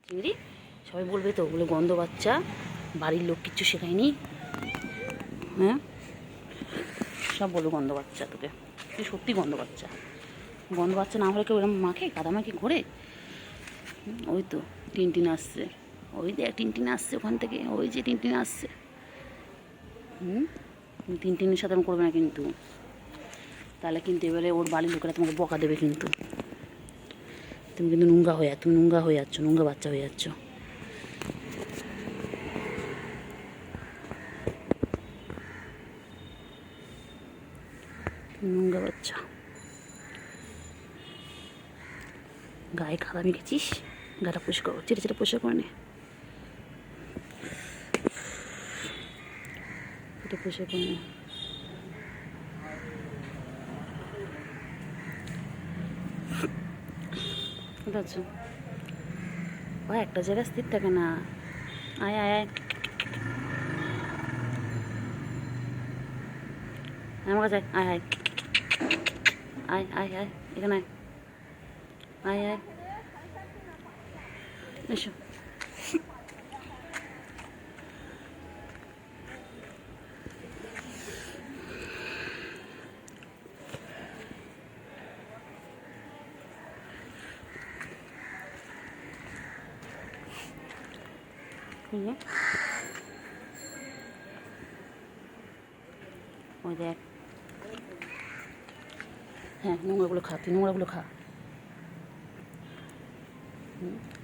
চিংড়ি সবাই বলবে তো, ওগুলো গন্ধ বাচ্চা, বাড়ির লোক কিচ্ছু শেখায়নি। হ্যাঁ, সব বলবো গন্ধ বাচ্চা, তোকে তুই সত্যি গন্ধ বাচ্চা। গন্ধ বাচ্চা না হলে কেউ এরকম মাখে, কাদামাখি ঘোরে? ওই তো টিনটিন আসছে, ওই দেখ টিনটিন আসছে ওখান থেকে, ওই যে টিনটিন আসছে। টিনটিনের সাথে আমি করবে না কিন্তু, তাহলে কিন্তু এবারে ওর বাড়ির লোকেরা তোমাকে বকা দেবে কিন্তু। তুমি কিন্তু নোংরা হয়ে যাচ্ছ, তুমি নোংরা হয়ে যাচ্ছ, নোংরা বাচ্চা হয়ে যাচ্ছ। নোংরা বাচ্চা, গায়ে খাদা মেখেছিস, গাটা পরিষ্কার কর, চেটে চেটে পরিষ্কার করে নে, এটা পরিষ্কার করে নে। কোথায় আছো? ও একটা জায়গায় স্থির থাকে না। আয় আয় আয়, আমার কাছে আয় আয় আয় আয় আয়, এখানে আয়, আয় আয়, এসো। ওই দেখ, হ্যাঁ নোংরাগুলো খা, তুই নোংরাগুলো খা।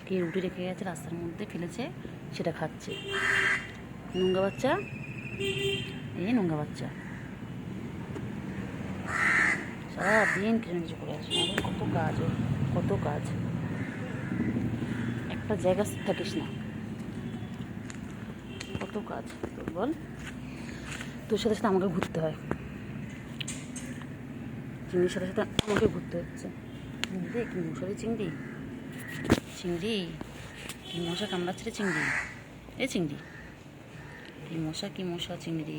কে রুটি রেখে গেছে রাস্তার মধ্যে ফেলেছে, সেটা খাচ্ছে। নোংরা বাচ্চা, এই নোংরা বাচ্চা সারাদিন কিছু কিছু করে আসে, কত কাজ, কত কাজ, একটা জায়গা থাকিস না, কত কাজ তোর বল। তোর সাথে সাথে আমাকে ঘুরতে হয়, চিংড়ির সাথে সাথে আমাকে ঘুরতে হচ্ছে। দেখ কি মশারি চিংড়ি, চিংড়ি কি মশা কামড়াচ্ছে রে চিংড়ি, এ চিংড়ি কি মশা, কি মশা চিংড়ি।